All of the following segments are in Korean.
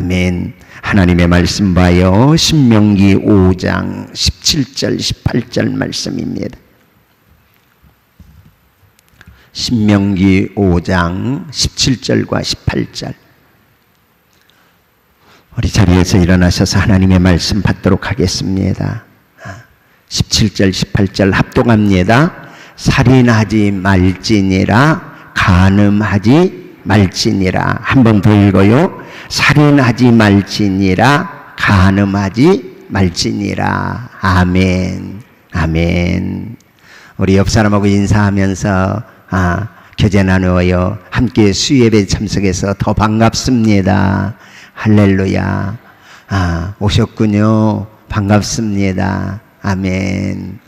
아멘. 하나님의 말씀 봐요. 신명기 5장 17절 18절 말씀입니다. 신명기 5장 17절과 18절. 우리 자리에서 일어나셔서 하나님의 말씀 받도록 하겠습니다. 17절 18절 합독합니다. 살인하지 말지니라 간음하지 말지니라. 한 번 더 읽어요. 살인하지 말지니라 간음하지 말지니라. 아멘. 아멘. 우리 옆 사람하고 인사하면서 교제 나누어요. 함께 수예배 참석해서 더 반갑습니다. 할렐루야. 오셨군요. 반갑습니다. 아멘.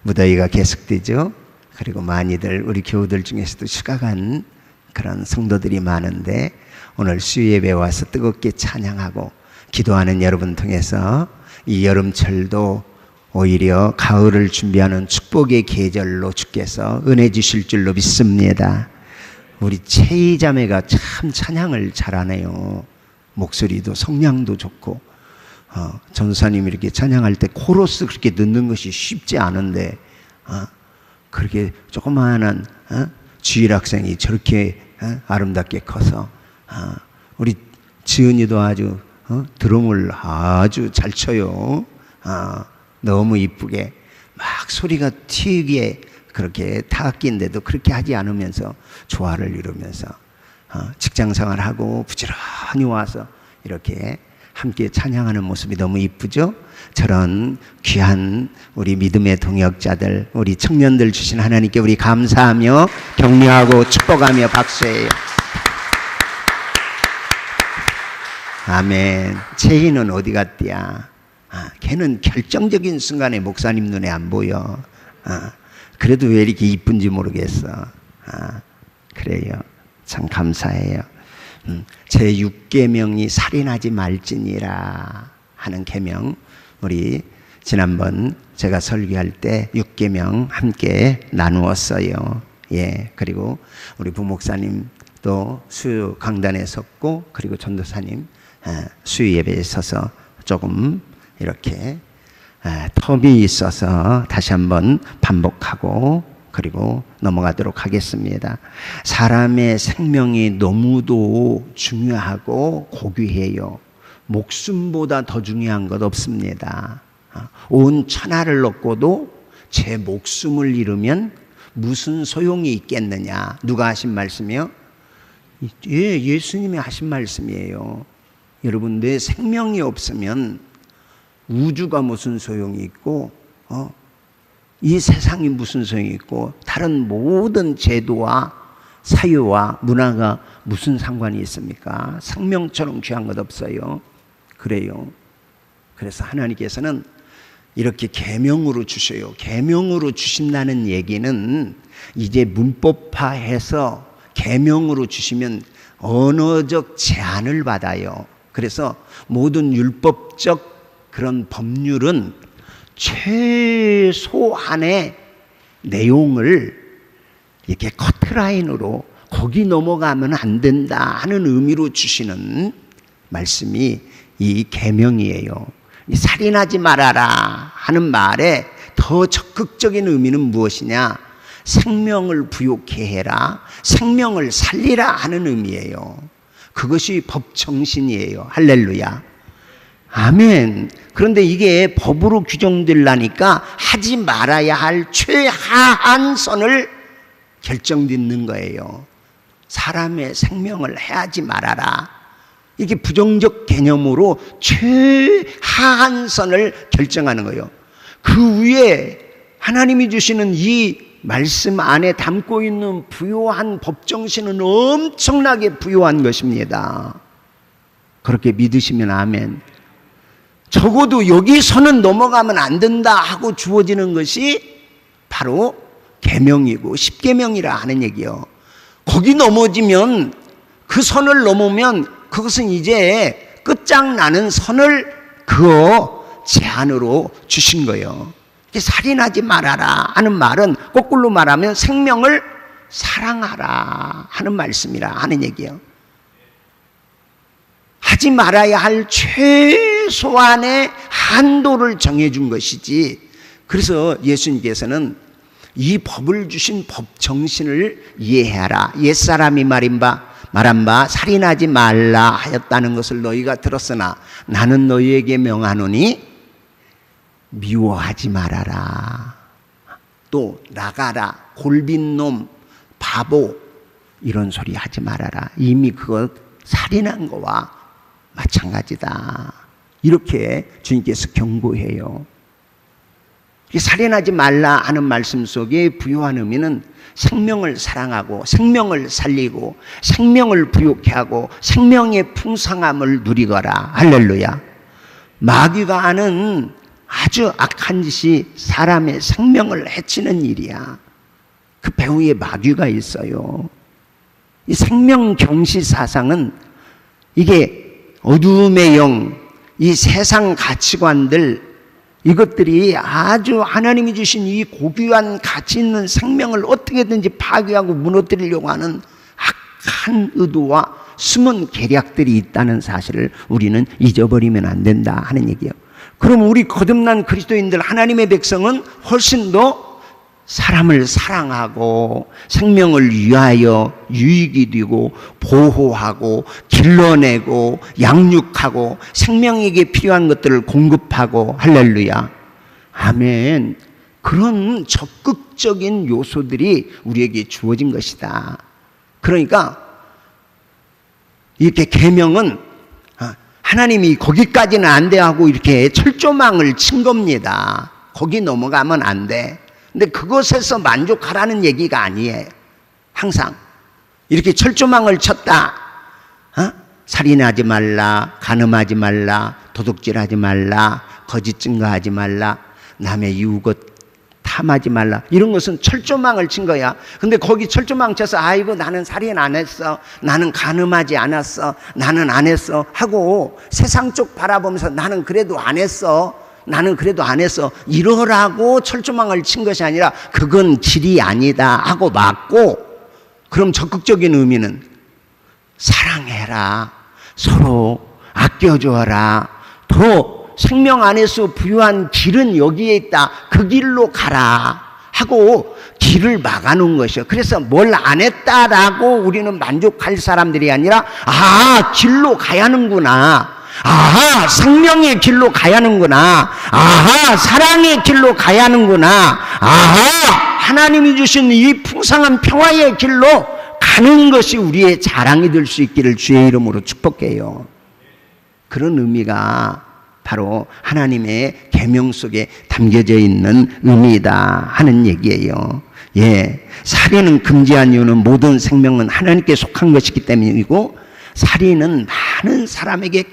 무더위가 계속되죠. 그리고 많이들 우리 교우들 중에서도 휴가 간 그런 성도들이 많은데 오늘 수요예배 와서 뜨겁게 찬양하고 기도하는 여러분 통해서 이 여름철도 오히려 가을을 준비하는 축복의 계절로 주께서 은혜 주실 줄로 믿습니다. 우리 채희 자매가 참 찬양을 잘하네요. 목소리도 성량도 좋고 전사님이 이렇게 찬양할 때 코러스 그렇게 넣는 것이 쉽지 않은데 그렇게 조그마한 주일 학생이 저렇게 아름답게 커서 우리 지은이도 아주 드럼을 아주 잘 쳐요. 너무 이쁘게 막 소리가 튀기에 그렇게 타악기인데도 그렇게 하지 않으면서 조화를 이루면서 직장생활하고 부지런히 와서 이렇게 함께 찬양하는 모습이 너무 이쁘죠? 저런 귀한 우리 믿음의 동역자들, 우리 청년들 주신 하나님께 우리 감사하며 격려하고 축복하며 박수해요. 아멘. 채희는 어디 갔디야? 걔는 결정적인 순간에 목사님 눈에 안 보여. 그래도 왜 이렇게 이쁜지 모르겠어. 그래요. 참 감사해요. 제 6계명이 살인하지 말지니라 하는 계명, 우리 지난번 제가 설교할 때 6계명 함께 나누었어요. 예, 그리고 우리 부목사님 또 수요 강단에 섰고, 그리고 전도사님 수요 예배에 서서 조금 이렇게 텀이 있어서 다시 한번 반복하고 그리고 넘어가도록 하겠습니다. 사람의 생명이 너무도 중요하고 고귀해요. 목숨보다 더 중요한 것 없습니다. 온 천하를 얻고도 제 목숨을 잃으면 무슨 소용이 있겠느냐. 누가 하신 말씀이요? 예, 예수님이 하신 말씀이에요. 여러분, 내 생명이 없으면 우주가 무슨 소용이 있고 이 세상이 무슨 소용이 있고 다른 모든 제도와 사유와 문화가 무슨 상관이 있습니까? 생명처럼 귀한 것 없어요. 그래요. 그래서 하나님께서는 이렇게 계명으로 주셔요. 계명으로 주신다는 얘기는 이제 문법화해서 계명으로 주시면 언어적 제한을 받아요. 그래서 모든 율법적 그런 법률은 최소한의 내용을 이렇게 커트라인으로 거기 넘어가면 안 된다 하는 의미로 주시는 말씀이 이 계명이에요. 살인하지 말아라 하는 말에 더 적극적인 의미는 무엇이냐? 생명을 부욕해 해라, 생명을 살리라 하는 의미예요. 그것이 법 정신이에요. 할렐루야. 아멘. 그런데 이게 법으로 규정되려니까 하지 말아야 할 최하한 선을 결정짓는 거예요. 사람의 생명을 해하지 말아라. 이게 부정적 개념으로 최하한 선을 결정하는 거예요. 그 위에 하나님이 주시는 이 말씀 안에 담고 있는 부요한 법정신은 엄청나게 부요한 것입니다. 그렇게 믿으시면 아멘. 적어도 여기서는 넘어가면 안 된다 하고 주어지는 것이 바로 계명이고 십계명이라 하는 얘기예요. 거기 넘어지면, 그 선을 넘으면 그것은 이제 끝장나는 선을 그어 제한으로 주신 거예요. 살인하지 말아라 하는 말은 거꾸로 말하면 생명을 사랑하라 하는 말씀이라 하는 얘기예요. 하지 말아야 할 최소한의 한도를 정해준 것이지. 그래서 예수님께서는 이 법을 주신 법 정신을 이해하라. 옛사람이 말한 바 살인하지 말라 하였다는 것을 너희가 들었으나 나는 너희에게 명하노니 미워하지 말아라. 또 나가라, 골빈놈, 바보, 이런 소리 하지 말아라. 이미 그것 살인한 거와 마찬가지다. 이렇게 주님께서 경고해요. 살인하지 말라 하는 말씀 속에 부여한 의미는 생명을 사랑하고 생명을 살리고 생명을 부욕해 하고 생명의 풍성함을 누리거라. 할렐루야. 마귀가 하는 아주 악한 짓이 사람의 생명을 해치는 일이야. 그 배후에 마귀가 있어요. 이 생명경시 사상은 이게 어둠의 영, 이 세상 가치관들, 이것들이 아주 하나님이 주신 이 고귀한 가치 있는 생명을 어떻게든지 파괴하고 무너뜨리려고 하는 악한 의도와 숨은 계략들이 있다는 사실을 우리는 잊어버리면 안 된다 하는 얘기예요. 그럼 우리 거듭난 그리스도인들, 하나님의 백성은 훨씬 더 사람을 사랑하고 생명을 위하여 유익이 되고 보호하고 길러내고 양육하고 생명에게 필요한 것들을 공급하고, 할렐루야, 아멘, 그런 적극적인 요소들이 우리에게 주어진 것이다. 그러니까 이렇게 계명은 하나님이 거기까지는 안 돼 하고 이렇게 철조망을 친 겁니다. 거기 넘어가면 안 돼. 근데 그것에서 만족하라는 얘기가 아니에요. 항상 이렇게 철조망을 쳤다. 살인하지 말라, 간음하지 말라, 도둑질하지 말라, 거짓 증거하지 말라, 남의 이웃것 탐하지 말라, 이런 것은 철조망을 친 거야. 근데 거기 철조망 쳐서 아이고 나는 살인 안 했어, 나는 간음하지 않았어, 나는 안 했어 하고 세상 쪽 바라보면서 나는 그래도 안 했어, 나는 그래도 안 했어, 이러라고 철조망을 친 것이 아니라 그건 길이 아니다 하고 막고, 그럼 적극적인 의미는 사랑해라, 서로 아껴줘라, 더 생명 안에서 부유한 길은 여기에 있다, 그 길로 가라 하고 길을 막아놓은 것이요. 그래서 뭘 안 했다라고 우리는 만족할 사람들이 아니라, 길로 가야 하는구나, 생명의 길로 가야 하는구나, 사랑의 길로 가야 하는구나, 하나님이 주신 이 풍성한 평화의 길로 가는 것이 우리의 자랑이 될 수 있기를 주의 이름으로 축복해요. 그런 의미가 바로 하나님의 계명 속에 담겨져 있는 의미이다 하는 얘기예요. 살인은 금지한 이유는 모든 생명은 하나님께 속한 것이기 때문이고, 살인은 많은 사람에게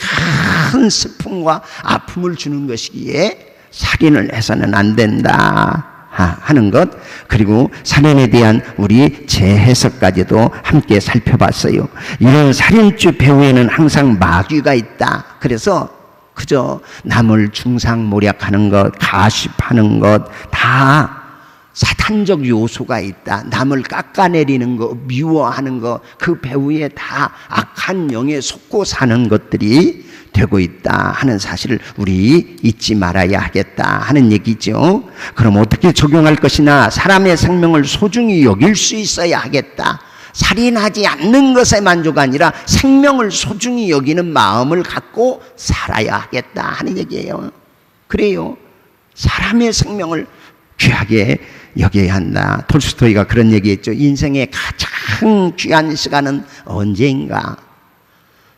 큰 슬픔과 아픔을 주는 것이기에 살인을 해서는 안 된다 하는 것, 그리고 살인에 대한 우리 재해석까지도 함께 살펴봤어요. 이런 살인죄 배후에는 항상 마귀가 있다. 그래서 그저 남을 중상모략하는 것, 가십하는 것, 다 사탄적 요소가 있다. 남을 깎아내리는 것, 미워하는 것, 그 배후에 다 악한 영에 속고 사는 것들이 되고 있다 하는 사실을 우리 잊지 말아야 하겠다 하는 얘기죠. 그럼 어떻게 적용할 것이나, 사람의 생명을 소중히 여길 수 있어야 하겠다. 살인하지 않는 것에 만족이 아니라 생명을 소중히 여기는 마음을 갖고 살아야 하겠다 하는 얘기예요. 그래요, 사람의 생명을 귀하게 여겨야 한다. 톨스토이가 그런 얘기했죠. 인생의 가장 귀한 시간은 언제인가?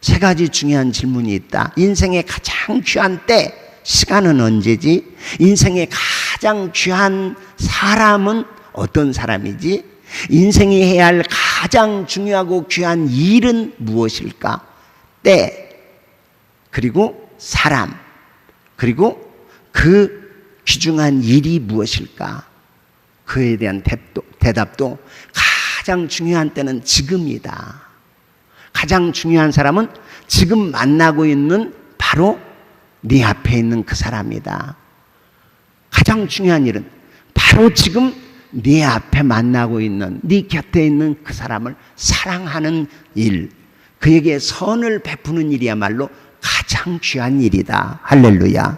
세 가지 중요한 질문이 있다. 인생의 가장 귀한 때, 시간은 언제지? 인생의 가장 귀한 사람은 어떤 사람이지? 인생이 해야 할 가장 중요하고 귀한 일은 무엇일까? 때, 그리고 사람, 그리고 그 귀중한 일이 무엇일까? 그에 대한 대답도 가장 중요한 때는 지금이다. 가장 중요한 사람은 지금 만나고 있는 바로 네 앞에 있는 그 사람이다. 가장 중요한 일은 바로 지금 네 앞에 만나고 있는, 네 곁에 있는 그 사람을 사랑하는 일, 그에게 선을 베푸는 일이야말로 가장 귀한 일이다. 할렐루야.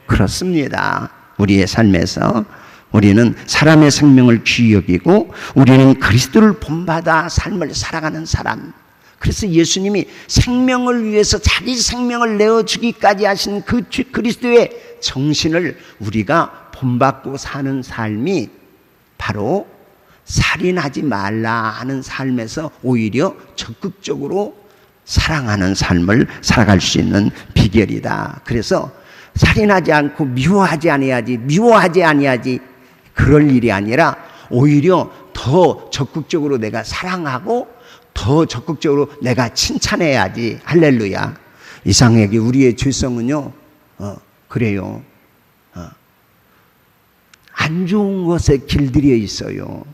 그렇습니다. 우리의 삶에서 우리는 사람의 생명을 귀히 여기고 우리는 그리스도를 본받아 삶을 살아가는 사람. 그래서 예수님이 생명을 위해서 자기 생명을 내어주기까지 하신 그 그리스도의 정신을 우리가 본받고 사는 삶이 바로 살인하지 말라 하는 삶에서 오히려 적극적으로 사랑하는 삶을 살아갈 수 있는 비결이다. 그래서 살인하지 않고 미워하지 아니하지 그럴 일이 아니라 오히려 더 적극적으로 내가 사랑하고 더 적극적으로 내가 칭찬해야지. 할렐루야. 이상하게 우리의 죄성은요 그래요. 안 좋은 것에 길들여 있어요.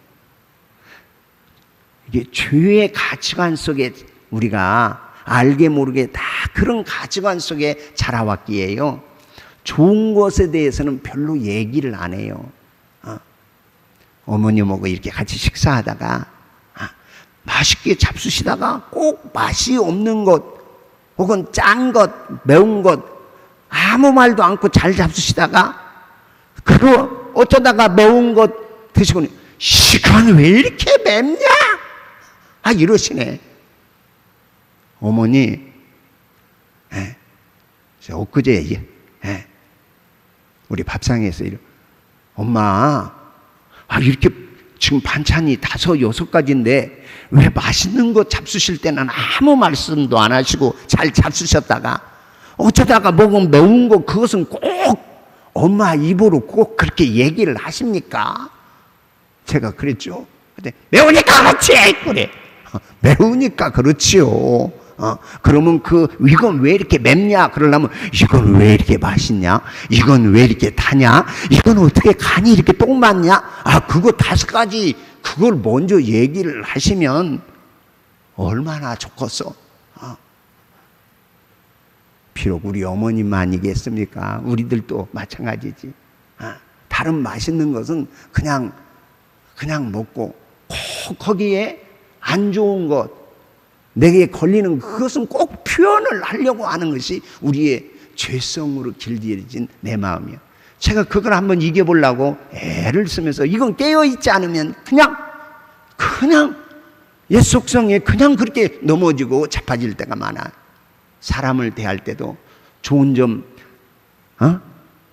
이게 죄의 가치관 속에 우리가 알게 모르게 다 그런 가치관 속에 자라왔기에요. 좋은 것에 대해서는 별로 얘기를 안 해요. 어머님하고 이렇게 같이 식사하다가 맛있게 잡수시다가 꼭 맛이 없는 것 혹은 짠 것, 매운 것 아무 말도 않고 잘 잡수시다가 그거 어쩌다가 매운 것 드시고는 이건 왜 이렇게 맵냐? 이러시네. 어머니, 엊그제 우리 밥상에서 엄마, 이렇게 지금 반찬이 5, 6가지인데 왜 맛있는 거 잡수실 때는 아무 말씀도 안 하시고 잘 잡수셨다가 어쩌다가 먹은 매운 거 그것은 꼭 엄마 입으로 꼭 그렇게 얘기를 하십니까? 제가 그랬죠. 근데 매우니까 그렇지! 그래. 매우니까 그렇지요. 그러면 이건 왜 이렇게 맵냐? 그러려면 이건 왜 이렇게 맛있냐? 이건 왜 이렇게 타냐? 이건 어떻게 간이 이렇게 똥 맞냐? 그거 5가지 그걸 먼저 얘기를 하시면 얼마나 좋겠어. 비록 우리 어머님만이겠습니까? 우리들도 마찬가지지. 다른 맛있는 것은 그냥 먹고 꼭 거기에 안 좋은 것 내게 걸리는 그것은 꼭 표현을 하려고 하는 것이 우리의 죄성으로 길들여진 내 마음이에요. 제가 그걸 한번 이겨보려고 애를 쓰면서 이건 깨어있지 않으면 그냥 옛 속성에 그냥 그렇게 넘어지고 자빠질 때가 많아. 사람을 대할 때도 좋은 점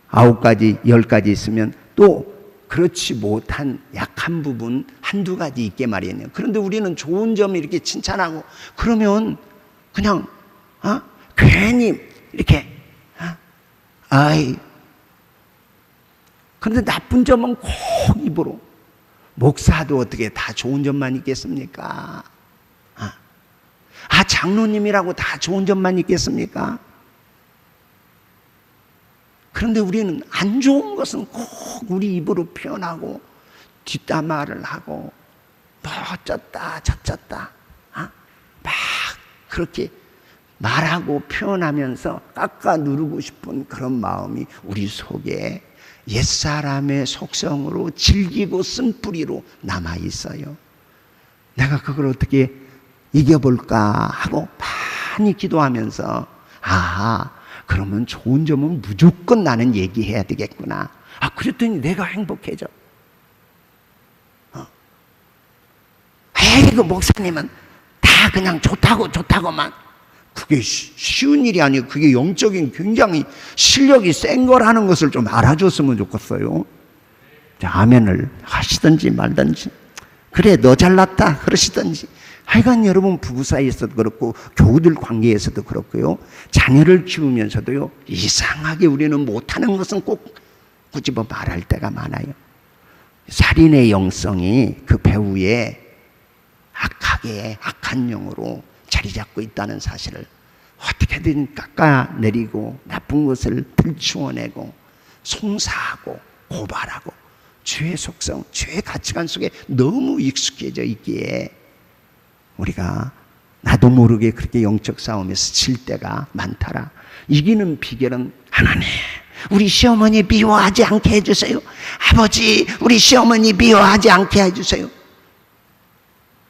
9가지 10가지 있으면 또 그렇지 못한 약한 부분 1-2가지 있게 마련이에요. 그런데 우리는 좋은 점을 이렇게 칭찬하고 그러면 그냥 괜히 이렇게 그런데 나쁜 점은 꼭 입으로. 목사도 어떻게 다 좋은 점만 있겠습니까? 장로님이라고 다 좋은 점만 있겠습니까? 그런데 우리는 안 좋은 것은 꼭 우리 입으로 표현하고 뒷담화를 하고 뭐 어쩌다 저쩌다 막 그렇게 말하고 표현하면서 깎아 누르고 싶은 그런 마음이 우리 속에 옛사람의 속성으로 질기고 쓴뿌리로 남아있어요. 내가 그걸 어떻게 이겨볼까 하고 많이 기도하면서 그러면 좋은 점은 무조건 나는 얘기해야 되겠구나. 그랬더니 내가 행복해져. 그 목사님은 다 그냥 좋다고만. 그게 쉬운 일이 아니에요. 그게 영적인 굉장히 실력이 센 거라는 것을 좀 알아줬으면 좋겠어요. 아멘을 하시든지 말든지. 그래 너 잘났다 그러시든지. 하여간 여러분 부부 사이에서도 그렇고 교우들 관계에서도 그렇고요. 자녀를 키우면서도요. 이상하게 우리는 못하는 것은 꼭 꾸집어 말할 때가 많아요. 살인의 영성이 그 배후에 악한 영으로 자리 잡고 있다는 사실을 어떻게든 깎아내리고 나쁜 것을 들추어내고 송사하고 고발하고 죄의 속성, 죄의 가치관 속에 너무 익숙해져 있기에 우리가 나도 모르게 그렇게 영적 싸움에서 질 때가 많더라. 이기는 비결은 하나님, 우리 시어머니 미워하지 않게 해주세요. 아버지, 우리 시어머니 미워하지 않게 해주세요.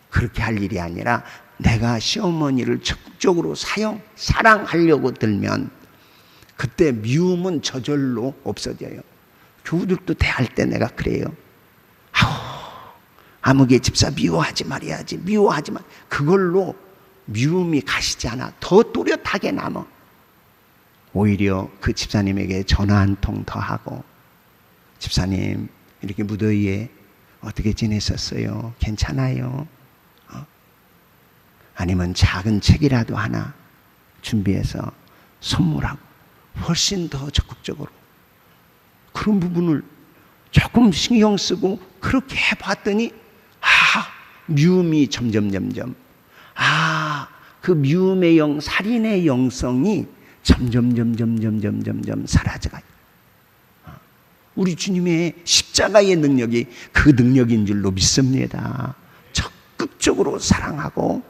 그렇게 할 일이 아니라 내가 시어머니를 적극적으로 사랑하려고 들면 그때 미움은 저절로 없어져요. 교우들도 대할 때 내가 그래요. 아무개 집사 미워하지 말아야지. 미워하지 마. 그걸로 미움이 가시지 않아. 더 또렷하게 남아. 오히려 그 집사님에게 전화 한 통 더 하고, 집사님 이렇게 무더위에 어떻게 지내셨어요? 괜찮아요? 아니면 작은 책이라도 하나 준비해서 선물하고, 훨씬 더 적극적으로 그런 부분을 조금 신경 쓰고 그렇게 해봤더니 미움이 점점 그 미움의 살인의 영성이 점점 사라져가요. 우리 주님의 십자가의 능력이 그 능력인 줄로 믿습니다. 적극적으로 사랑하고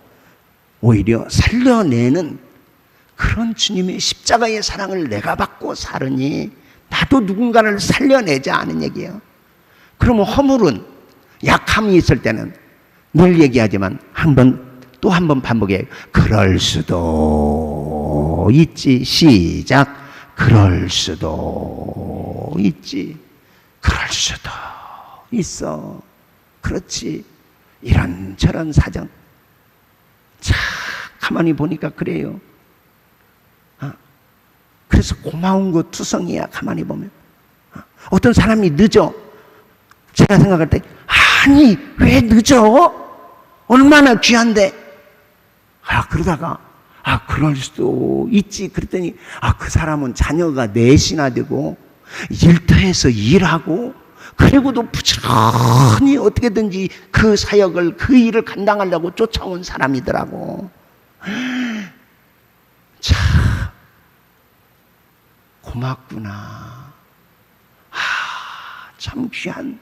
오히려 살려내는 그런 주님의 십자가의 사랑을 내가 받고 살으니 나도 누군가를 살려내자 하는 얘기예요. 그러면 허물은, 약함이 있을 때는 늘 얘기하지만 또 한 번 반복해요. 그럴 수도 있지. 시작. 그럴 수도 있지. 그럴 수도 있어. 그렇지. 이런저런 사정. 참 가만히 보니까 그래요. 그래서 고마운 거 투성이야. 가만히 보면 어떤 사람이 늦어. 제가 생각할 때 아니 왜 늦어? 얼마나 귀한데. 그러다가 그럴 수도 있지. 그랬더니 그 사람은 자녀가 넷이나 되고 일터에서 일하고 그리고도 부지런히 어떻게든지 그 사역을, 그 일을 감당하려고 쫓아온 사람이더라고. 참 고맙구나. 참 귀한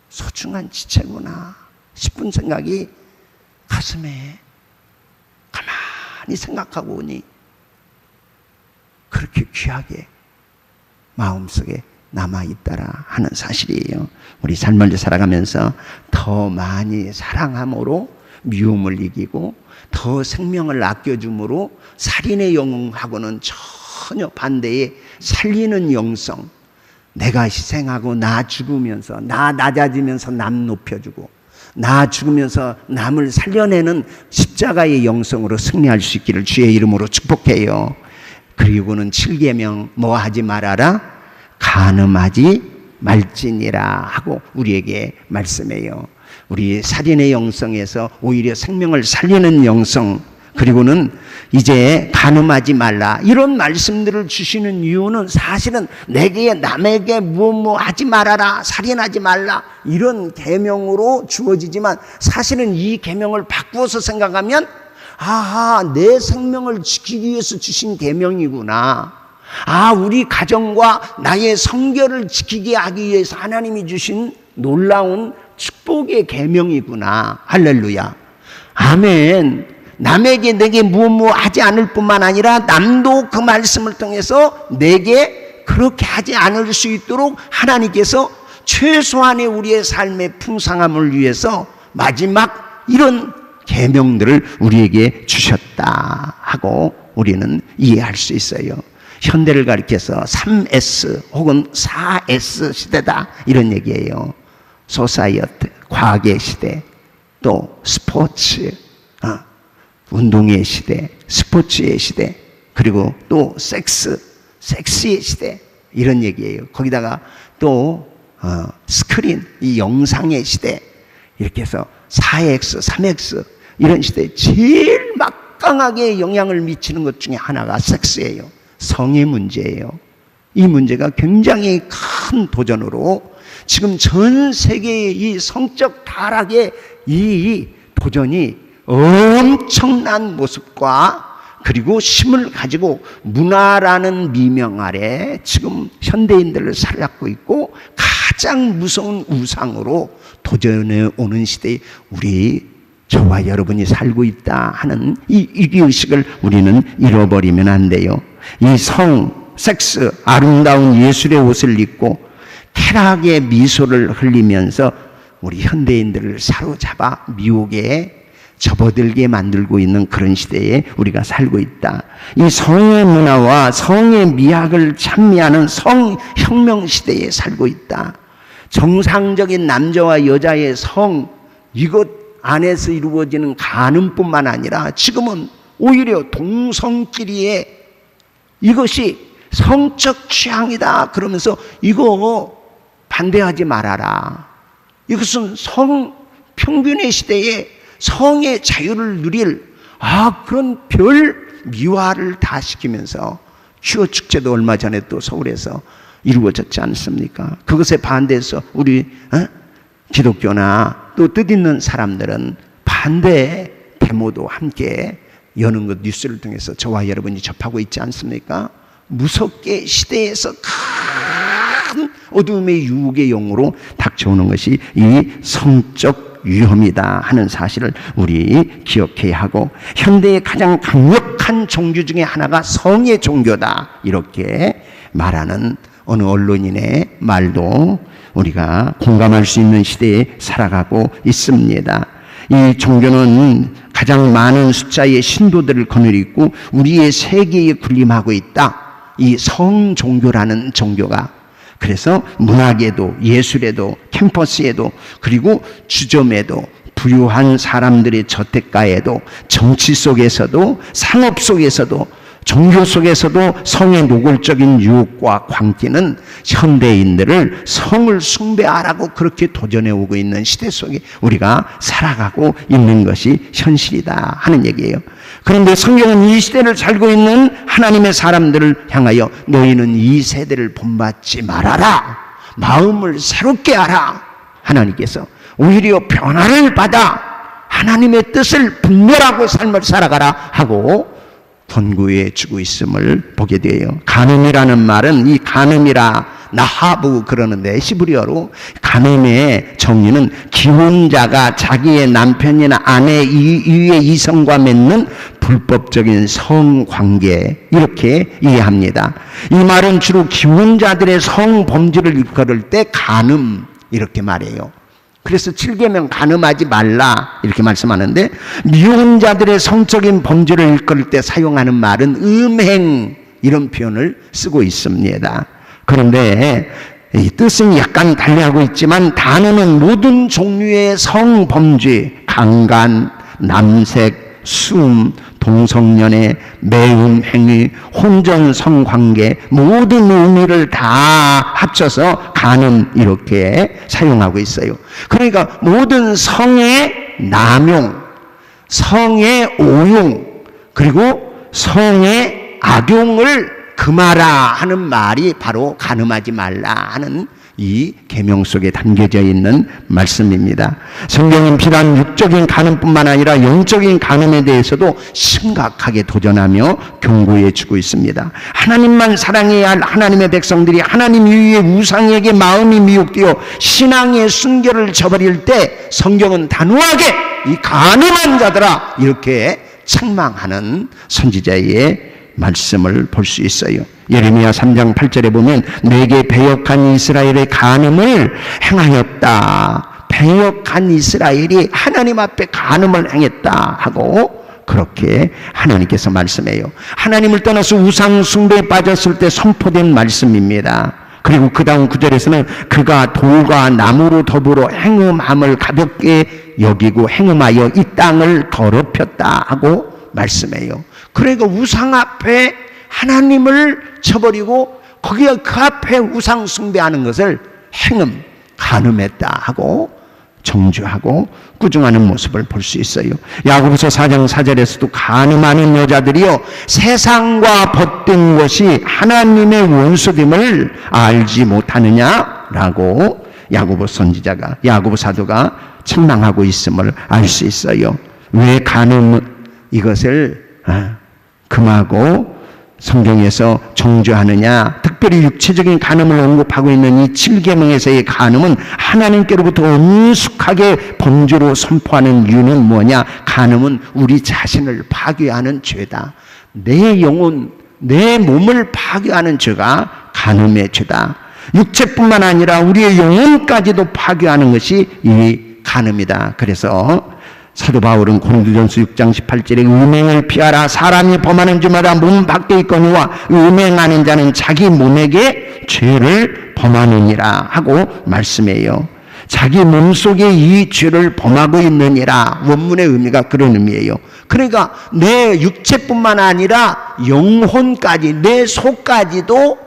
소중한 지체구나 싶은 생각이 가슴에 가만히 생각하고 오니 그렇게 귀하게 마음속에 남아있더라 하는 사실이에요. 우리 삶을 살아가면서 더 많이 사랑함으로 미움을 이기고, 더 생명을 아껴줌으로 살인의 영하고는 전혀 반대의 살리는 영성, 내가 희생하고 나 죽으면서, 나 낮아지면서 남 높여주고, 나 죽으면서 남을 살려내는 십자가의 영성으로 승리할 수 있기를 주의 이름으로 축복해요. 그리고는 7계명 뭐 하지 말아라? 간음하지 말지니라 하고 우리에게 말씀해요. 우리 살인의 영성에서 오히려 생명을 살리는 영성, 그리고는 이제 간음하지 말라, 이런 말씀들을 주시는 이유는 사실은 내게, 남에게 무엇 하지 말아라, 살인하지 말라, 이런 계명으로 주어지지만 사실은 이 계명을 바꾸어서 생각하면 내 생명을 지키기 위해서 주신 계명이구나. 우리 가정과 나의 성결을 지키게 하기 위해서 하나님이 주신 놀라운 축복의 계명이구나. 할렐루야. 아멘. 남에게 내게 무엇 하지 않을 뿐만 아니라 남도 그 말씀을 통해서 내게 그렇게 하지 않을 수 있도록 하나님께서 최소한의 우리의 삶의 풍성함을 위해서 마지막 이런 계명들을 우리에게 주셨다 하고 우리는 이해할 수 있어요. 현대를 가리켜서 3S 혹은 4S 시대다 이런 얘기예요. 소사이어티, 과학의 시대, 또 스포츠, 운동의 시대, 스포츠의 시대, 그리고 또 섹스의 시대, 이런 얘기예요. 거기다가 또 스크린, 이 영상의 시대, 이렇게 해서 4X, 3X 이런 시대에 제일 막강하게 영향을 미치는 것 중에 하나가 섹스예요. 성의 문제예요. 이 문제가 굉장히 큰 도전으로 지금 전 세계의 이 성적 타락의 이 도전이 엄청난 모습과 그리고 힘을 가지고 문화라는 미명 아래 지금 현대인들을 살아가고 있고 가장 무서운 우상으로 도전해 오는 시대에 저와 여러분이 살고 있다 하는 이 위기의식을 우리는 잃어버리면 안 돼요. 이 섹스, 아름다운 예술의 옷을 입고 쾌락의 미소를 흘리면서 우리 현대인들을 사로잡아 미혹에 접어들게 만들고 있는 그런 시대에 우리가 살고 있다. 이 성의 문화와 성의 미학을 찬미하는 성혁명 시대에 살고 있다. 정상적인 남자와 여자의 성, 이것 안에서 이루어지는 간음뿐만 아니라 지금은 오히려 동성끼리의 이것이 성적 취향이다 그러면서 이거 반대하지 말아라. 이것은 성평균의 시대에 성의 자유를 누릴 그런 별 미화를 다 시키면서 퀴어 축제도 얼마 전에 또 서울에서 이루어졌지 않습니까? 그것에 반대해서 우리 기독교나 또 뜻있는 사람들은 반대 데모도 함께 여는 것 뉴스를 통해서 저와 여러분이 접하고 있지 않습니까? 무섭게 시대에서 큰 어둠의 유혹의 영으로 닥쳐오는 것이 이 성적 위험이다 하는 사실을 우리 기억해야 하고, 현대의 가장 강력한 종교 중에 하나가 성의 종교다 이렇게 말하는 어느 언론인의 말도 우리가 공감할 수 있는 시대에 살아가고 있습니다. 이 종교는 가장 많은 숫자의 신도들을 거느리고 우리의 세계에 군림하고 있다. 이 성종교라는 종교가. 그래서 문학에도 예술에도 캠퍼스에도 그리고 주점에도 부유한 사람들의 저택가에도 정치 속에서도 산업 속에서도 종교 속에서도 성의 노골적인 유혹과 광기는 현대인들을 성을 숭배하라고 그렇게 도전해 오고 있는 시대 속에 우리가 살아가고 있는 것이 현실이다 하는 얘기예요. 그런데 성경은 이 시대를 살고 있는 하나님의 사람들을 향하여 너희는 이 세대를 본받지 말아라. 마음을 새롭게 하라. 하나님께서 오히려 변화를 받아 하나님의 뜻을 분별하고 삶을 살아가라 하고 권고해 주고 있음을 보게 돼요. 간음이라는 말은 이 간음이라 나하부 그러는데 히브리어로 간음의 정의는 기혼자가 자기의 남편이나 아내 이외의 이성과 맺는 불법적인 성관계 이렇게 이해합니다. 이 말은 주로 기혼자들의 성범죄를 일컬을 때 간음 이렇게 말해요. 그래서 7계명 간음하지 말라 이렇게 말씀하는데, 미혼자들의 성적인 범죄를 일컬을 때 사용하는 말은 음행 이런 표현을 쓰고 있습니다. 그런데 이 뜻은 약간 달리하고 있지만 단어는 모든 종류의 성범죄, 강간, 남색, 숨, 동성연애, 매운 행위, 혼전 성관계 모든 의미를 다 합쳐서 간음 이렇게 사용하고 있어요. 그러니까 모든 성의 남용, 성의 오용, 그리고 성의 악용을 금하라 하는 말이 바로 간음하지 말라 하는 이 계명 속에 담겨져 있는 말씀입니다. 성경은 비단 육적인 간음뿐만 아니라 영적인 간음에 대해서도 심각하게 도전하며 경고해 주고 있습니다. 하나님만 사랑해야 할 하나님의 백성들이 하나님 이외의 우상에게 마음이 미혹되어 신앙의 순결을 저버릴 때 성경은 단호하게 이 간음한 자들아 이렇게 책망하는 선지자의 말씀을 볼 수 있어요. 예레미야 3장 8절에 보면 내게 배역한 이스라엘의 간음을 행하였다. 배역한 이스라엘이 하나님 앞에 간음을 행했다 하고 그렇게 하나님께서 말씀해요. 하나님을 떠나서 우상 숭배에 빠졌을 때 선포된 말씀입니다. 그리고 그 다음 구절에서는 그가 돌과 나무로 더불어 행음함을 가볍게 여기고 행음하여 이 땅을 더럽혔다 하고 말씀해요. 그러니까 우상 앞에 하나님을 쳐버리고 거기에 그 앞에 우상 숭배하는 것을 행음, 간음했다 하고 정죄하고 꾸중하는 모습을 볼 수 있어요. 야고보서 4장 4절에서도 간음하는 여자들이여 세상과 벗된 것이 하나님의 원수됨을 알지 못하느냐라고 야고보 선지자가 야고보 사도가 책망하고 있음을 알 수 있어요. 왜 간음 이것을 금하고 성경에서 정죄하느냐, 특별히 육체적인 간음을 언급하고 있는 이 7계명에서의 간음은 하나님께로부터 엄숙하게 범죄로 선포하는 이유는 뭐냐? 간음은 우리 자신을 파괴하는 죄다. 내 영혼, 내 몸을 파괴하는 죄가 간음의 죄다. 육체뿐만 아니라 우리의 영혼까지도 파괴하는 것이 이 간음이다. 그래서 사도 바울은 고린도전서 6장 18절에 음행을 피하라. 사람이 범하는 죄마다 몸 밖에 있거니와 음행하는 자는 자기 몸에게 죄를 범하느니라 하고 말씀해요. 자기 몸속에 이 죄를 범하고 있느니라. 원문의 의미가 그런 의미예요. 그러니까 내 육체뿐만 아니라 영혼까지, 내 속까지도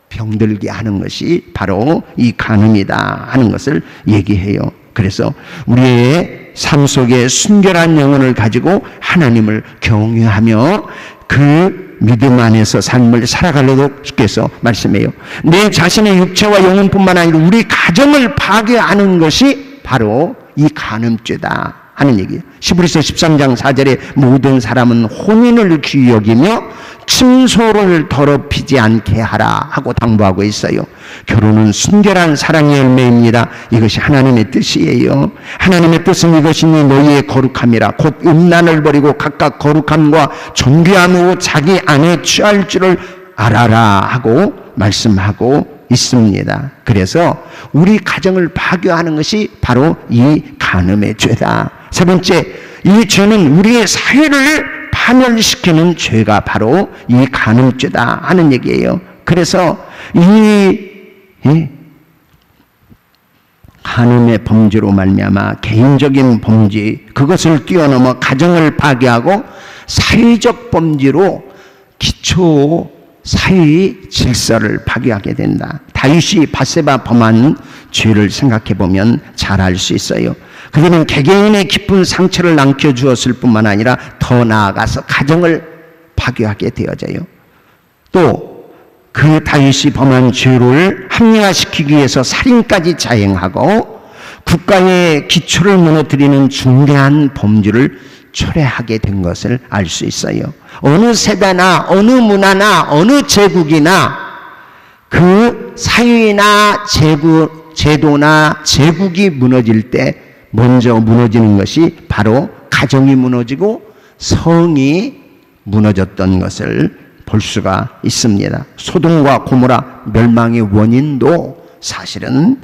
병들게 하는 것이 바로 이 간음이다 하는 것을 얘기해요. 그래서 우리의 삶 속에 순결한 영혼을 가지고 하나님을 경외하며 그 믿음 안에서 삶을 살아가려고 주께서 말씀해요. 내 자신의 육체와 영혼뿐만 아니라 우리 가정을 파괴하는 것이 바로 이 간음죄다 하는 얘기예요. 히브리서 13장 4절에 모든 사람은 혼인을 귀히 여기며 침소를 더럽히지 않게 하라 하고 당부하고 있어요. 결혼은 순결한 사랑의 열매입니다. 이것이 하나님의 뜻이에요. 하나님의 뜻은 이것이니 너희의 거룩함이라. 곧 음란을 버리고 각각 거룩함과 존귀함으로 자기 안에 취할 줄을 알아라 하고 말씀하고 있습니다. 그래서 우리 가정을 파괴하는 것이 바로 이 간음의 죄다. 세 번째, 이 죄는 우리의 사회를 파멸시키는 죄가 바로 이 간음죄다 하는 얘기예요. 그래서 이 간음의 범죄로 말미암아 개인적인 범죄, 그것을 뛰어넘어 가정을 파괴하고 사회적 범죄로 기초 사회 질서를 파괴하게 된다. 다윗이 밧세바 범한 죄를 생각해 보면 잘 알 수 있어요. 그들은 개개인의 깊은 상처를 남겨주었을 뿐만 아니라 더 나아가서 가정을 파괴하게 되어져요. 또 그 다윗이 범한 죄를 합리화시키기 위해서 살인까지 자행하고 국가의 기초를 무너뜨리는 중대한 범죄를 초래하게 된 것을 알 수 있어요. 어느 세대나 어느 문화나 어느 제국이나 그 사회나 제도나 제국이 무너질 때 먼저 무너지는 것이 바로 가정이 무너지고 성이 무너졌던 것을 볼 수가 있습니다. 소돔과 고모라 멸망의 원인도 사실은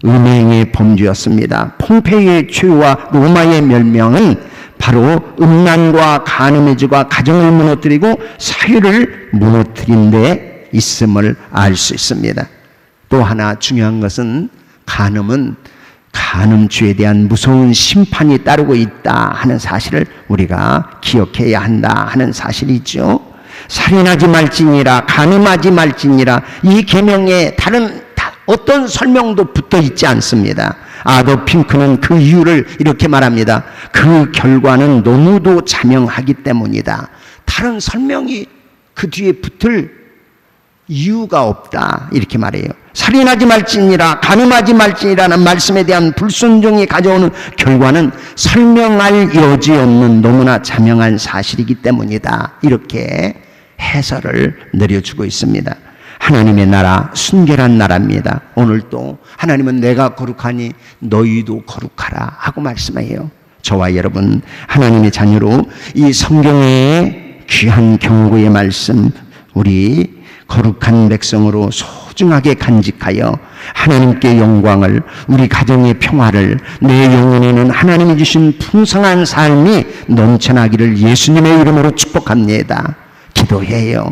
음행의 범죄였습니다. 폼페이의 최후와 로마의 멸망은 바로 음란과 간음의 죄가 가정을 무너뜨리고 사회를 무너뜨린 데 있음을 알 수 있습니다. 또 하나 중요한 것은 간음은 간음죄에 대한 무서운 심판이 따르고 있다 하는 사실을 우리가 기억해야 한다 하는 사실이죠. 살인하지 말지니라, 간음하지 말지니라, 이 계명에 다른 어떤 설명도 붙어 있지 않습니다. 아더 핑크는 그 이유를 이렇게 말합니다. 그 결과는 너무도 자명하기 때문이다. 다른 설명이 그 뒤에 붙을 이유가 없다 이렇게 말해요. 살인하지 말지니라, 간음하지 말지니라는 말씀에 대한 불순종이 가져오는 결과는 설명할 여지 없는 너무나 자명한 사실이기 때문이다 이렇게 해설을 내려주고 있습니다. 하나님의 나라 순결한 나라입니다. 오늘도 하나님은 내가 거룩하니 너희도 거룩하라 하고 말씀해요. 저와 여러분 하나님의 자녀로 이 성경의 귀한 경고의 말씀 우리 거룩한 백성으로 소중하게 간직하여 하나님께 영광을, 우리 가정의 평화를, 내 영혼에는 하나님이 주신 풍성한 삶이 넘쳐나기를 예수님의 이름으로 축복합니다. 기도해요.